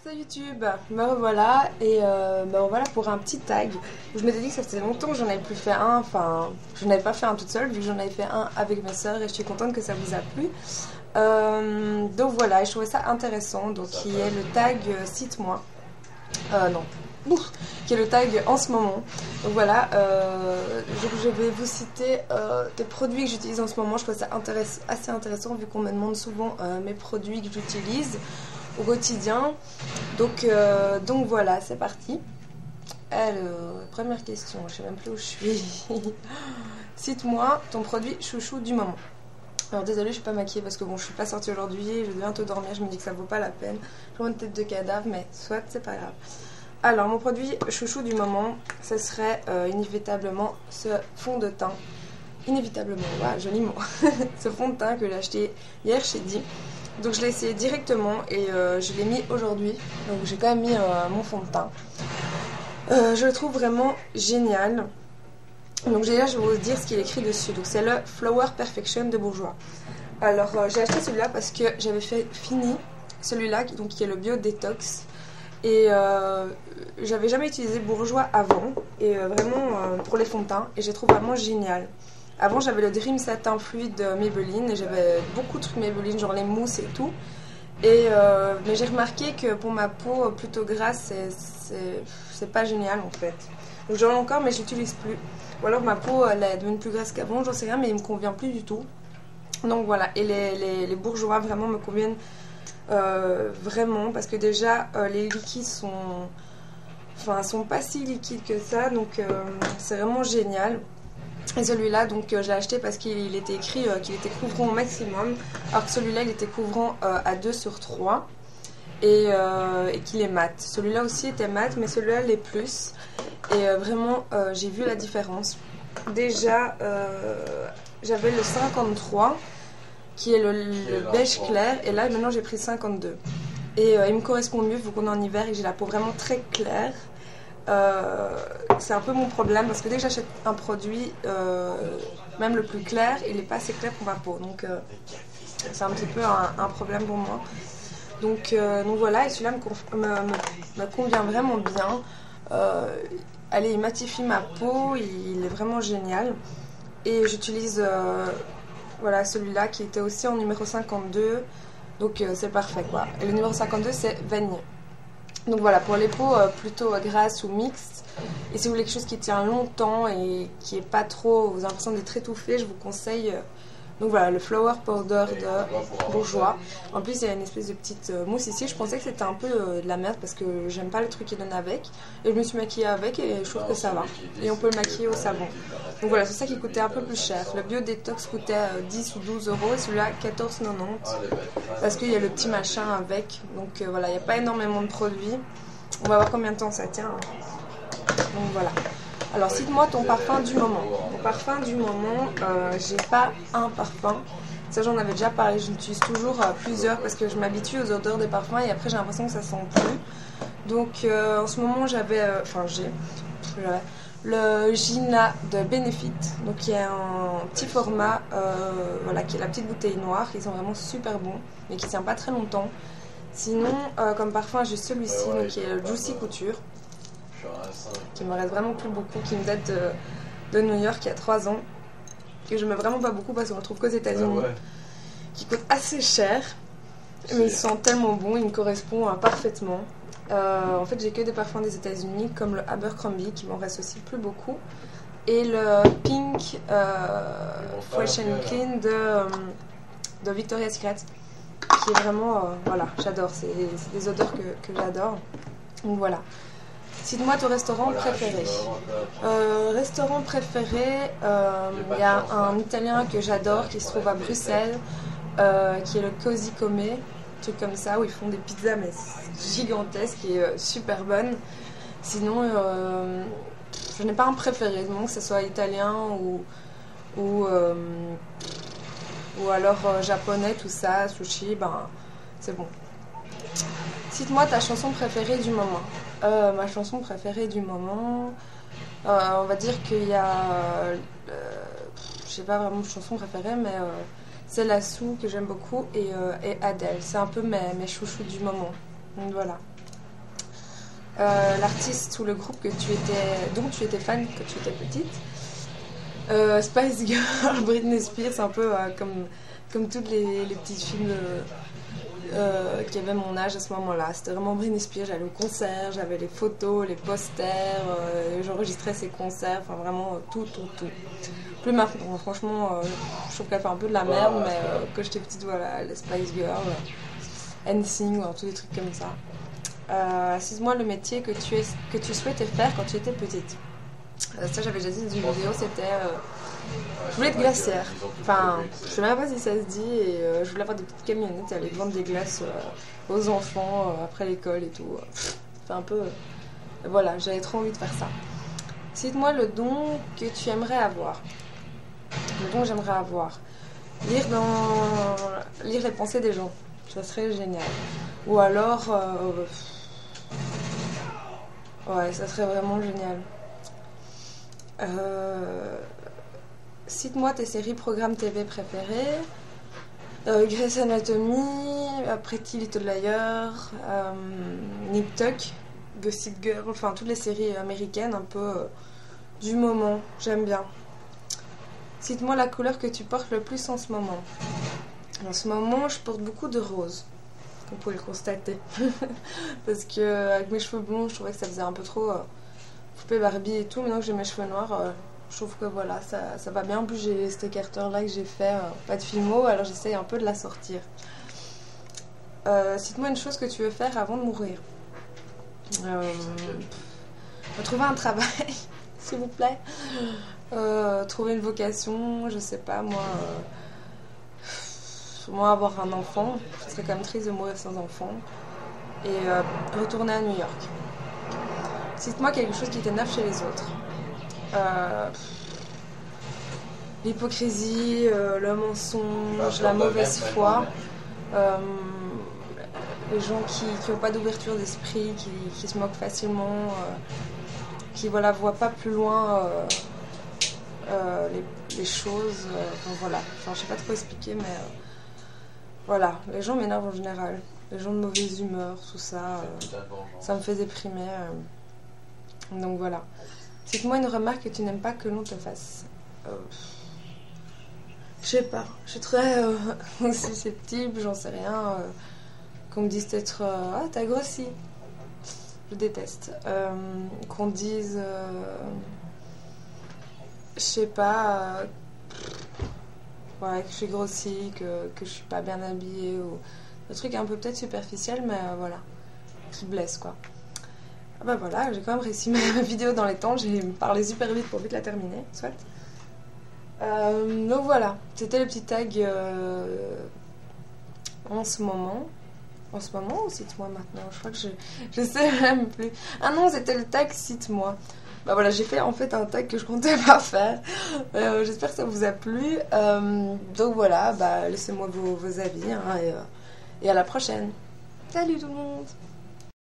Salut YouTube, me revoilà et me revoilà pour un petit tag. Je m'étais dit que ça faisait longtemps que j'en avais plus fait un, enfin je n'avais pas fait un toute seule vu que j'en avais fait un avec mes soeurs et je suis contente que ça vous a plu. Donc voilà, et je trouvais ça intéressant, donc qui est le tag cite-moi, non, ouf, qui est le tag en ce moment. Donc voilà, je vais vous citer des produits que j'utilise en ce moment. Je trouve ça assez intéressant vu qu'on me demande souvent mes produits que j'utilise au quotidien. Donc voilà, c'est parti. Alors, première question, je sais même plus où je suis. Cite-moi ton produit chouchou du moment. Alors désolée, je suis pas maquillée parce que bon, je suis pas sortie aujourd'hui, je vais bientôt dormir, je me dis que ça vaut pas la peine. J'ai une tête de cadavre, mais soit, c'est pas grave. Alors, mon produit chouchou du moment, ce serait inévitablement ce fond de teint. Inévitablement, ouais, joli mot. Ce fond de teint que j'ai acheté hier chez Di. Donc je l'ai essayé directement et je l'ai mis aujourd'hui. Donc j'ai quand même mis mon fond de teint. Je le trouve vraiment génial. Donc déjà je vais vous dire ce qu'il est écrit dessus. Donc c'est le Flower Perfection de Bourjois. Alors j'ai acheté celui-là parce que j'avais fini celui-là donc qui est le Bio Détox. Et j'avais jamais utilisé Bourjois avant. Et vraiment pour les fonds de teint. Et je les trouve vraiment génial. Avant j'avais le Dream Satin Fluide de Maybelline et j'avais beaucoup de trucs Maybelline, genre les mousses et tout. Mais j'ai remarqué que pour ma peau plutôt grasse, c'est pas génial en fait. Donc j'en ai encore mais je l'utilise plus. Ou alors ma peau elle est devenue plus grasse qu'avant, j'en sais rien mais il me convient plus du tout. Donc voilà, et les Bourjois vraiment me conviennent vraiment parce que déjà les liquides sont pas si liquides que ça, donc c'est vraiment génial. Et celui-là, donc j'ai acheté parce qu'il était écrit qu'il était couvrant au maximum, alors que celui-là il était couvrant à 2 sur 3 et qu'il est mat. Celui-là aussi était mat, mais celui-là l'est plus. Et vraiment, j'ai vu la différence. Déjà, j'avais le 53 qui est le beige clair, et là maintenant j'ai pris 52. Et il me correspond mieux vu qu'on est en hiver et que j'ai la peau vraiment très claire. C'est un peu mon problème parce que dès que j'achète un produit, même le plus clair, il n'est pas assez clair pour ma peau. Donc c'est un petit peu un problème pour moi. Donc voilà, et celui-là me convient vraiment bien. Allez, il matifie ma peau, il est vraiment génial. Et j'utilise voilà, celui-là qui était aussi en numéro 52. Donc c'est parfait quoi. Et le numéro 52 c'est vanille. Donc voilà, pour les peaux plutôt grasses ou mixtes, et si vous voulez quelque chose qui tient longtemps et qui est pas trop, vous avez l'impression d'être étouffé, je vous conseille donc voilà, le Flower Powder de Bourjois. En plus il y a une espèce de petite mousse ici, je pensais que c'était un peu de la merde parce que j'aime pas le truc qu'ils donnent avec, et je me suis maquillée avec et je trouve que ça va, et on peut le maquiller au savon. Donc voilà, c'est ça qui coûtait un peu plus cher. Le Bio Détox coûtait 10 ou 12 euros et celui-là 14,90 parce qu'il y a le petit machin avec. Donc voilà, il n'y a pas énormément de produits. On va voir combien de temps ça tient. Donc voilà. Alors cite-moi ton parfum du moment. Mon parfum du moment, j'ai pas un parfum. Ça j'en avais déjà parlé, j'utilise toujours plusieurs parce que je m'habitue aux odeurs des parfums et après j'ai l'impression que ça sent plus. Donc en ce moment j'avais, j'ai le Gina de Benefit, donc qui est un petit format, voilà, qui est la petite bouteille noire, qui sont vraiment super bons, mais qui tient pas très longtemps. Sinon, comme parfum, j'ai celui-ci, donc qui est le Juicy Couture, qui me reste vraiment plus beaucoup, qui me date de New York il y a 3 ans, que je mets vraiment pas beaucoup parce qu'on le trouve qu'aux États-Unis, qui coûte assez cher, mais il sent tellement bon, il me correspond parfaitement. En fait j'ai que des parfums des États-Unis comme le Abercrombie qui m'en reste aussi plus beaucoup et le Pink Fresh and Clean de Victoria's Secret qui est vraiment voilà, j'adore, c'est des odeurs que j'adore. Donc voilà, cite-moi ton restaurant préféré. Restaurant préféré, il y a un italien que j'adore qui se trouve à Bruxelles, qui est le Così Come, truc comme ça, où ils font des pizzas mais gigantesques et super bonnes. Sinon je n'ai pas un préféré, donc que ce soit italien ou alors japonais, tout ça, sushi, ben c'est bon. Cite-moi ta chanson préférée du moment. Ma chanson préférée du moment, on va dire qu'il y a je sais pas vraiment de chanson préférée, mais c'est Lassou que j'aime beaucoup et Adèle. C'est un peu mes chouchous du moment. Donc voilà. L'artiste ou le groupe dont tu étais fan quand tu étais petite. Spice Girl, Britney Spears, un peu comme toutes les petites filles qui avaient mon âge à ce moment-là. C'était vraiment Britney Spears, j'allais au concert, j'avais les photos, les posters, j'enregistrais ses concerts, enfin vraiment tout. Plus maintenant, franchement, je trouve qu'elle fait un peu de la merde, mais quand j'étais petite, voilà, les Spice Girls, NSYNC, tous des trucs comme ça. Cite-moi le métier que tu souhaitais faire quand tu étais petite. Ça, j'avais déjà dit dans une vidéo, c'était. Je voulais être glacière. Enfin, je sais même pas si ça se dit, et je voulais avoir des petites camionnettes et aller vendre des glaces aux enfants après l'école et tout. Enfin, un peu. Voilà, j'avais trop envie de faire ça. Cite-moi le don que tu aimerais avoir. Le don que j'aimerais avoir. Lire les pensées des gens. Ça serait génial. Ou alors. Ouais, ça serait vraiment génial. Cite-moi tes séries, programmes TV préférés. Grey's Anatomy, Pretty Little Liars, Nip Tuck, Gossip Girl, enfin toutes les séries américaines un peu du moment, j'aime bien. Cite-moi la couleur que tu portes le plus en ce moment. En ce moment, je porte beaucoup de rose, comme vous pouvez le constater. Parce que avec mes cheveux blonds, je trouvais que ça faisait un peu trop poupée Barbie et tout. Maintenant que j'ai mes cheveux noirs, je trouve que voilà, ça va bien. En plus, j'ai cet écarteur-là que j'ai fait, pas de filmo, alors j'essaye un peu de la sortir. Cite-moi une chose que tu veux faire avant de mourir. Trouver un travail, s'il vous plaît. Trouver une vocation, je sais pas, moi avoir un enfant. Ce serait quand même triste de mourir sans enfant. Et retourner à New York. Cite-moi quelque chose qui t'énerve chez les autres. L'hypocrisie, le mensonge, la mauvaise foi, les gens qui n'ont pas d'ouverture d'esprit, qui se moquent facilement, qui voilà, voient pas plus loin les choses. Voilà, je sais pas trop expliquer, mais voilà, les gens m'énervent en général. Les gens de mauvaise humeur, tout ça, ça me fait déprimer. Donc voilà. Cite-moi une remarque que tu n'aimes pas que l'on te fasse. Je sais pas. Je suis très susceptible, j'en sais rien. Qu'on me dise peut-être ah, t'as grossi. Je déteste. Qu'on dise je sais pas ouais, que je suis grossie, que je suis pas bien habillée ou le truc un peu peut-être superficiel, mais voilà, qui blesse quoi. Ah bah voilà, j'ai quand même réussi ma vidéo dans les temps, j'ai parlé super vite pour vite la terminer, soit. Donc voilà, c'était le petit tag en ce moment. En ce moment ou cite-moi maintenant? Je crois que je sais même plus. Ah non, c'était le tag cite-moi. Bah voilà, j'ai fait en fait un tag que je comptais pas faire. J'espère que ça vous a plu. Donc voilà, bah laissez-moi vos avis hein, et à la prochaine. Salut tout le monde!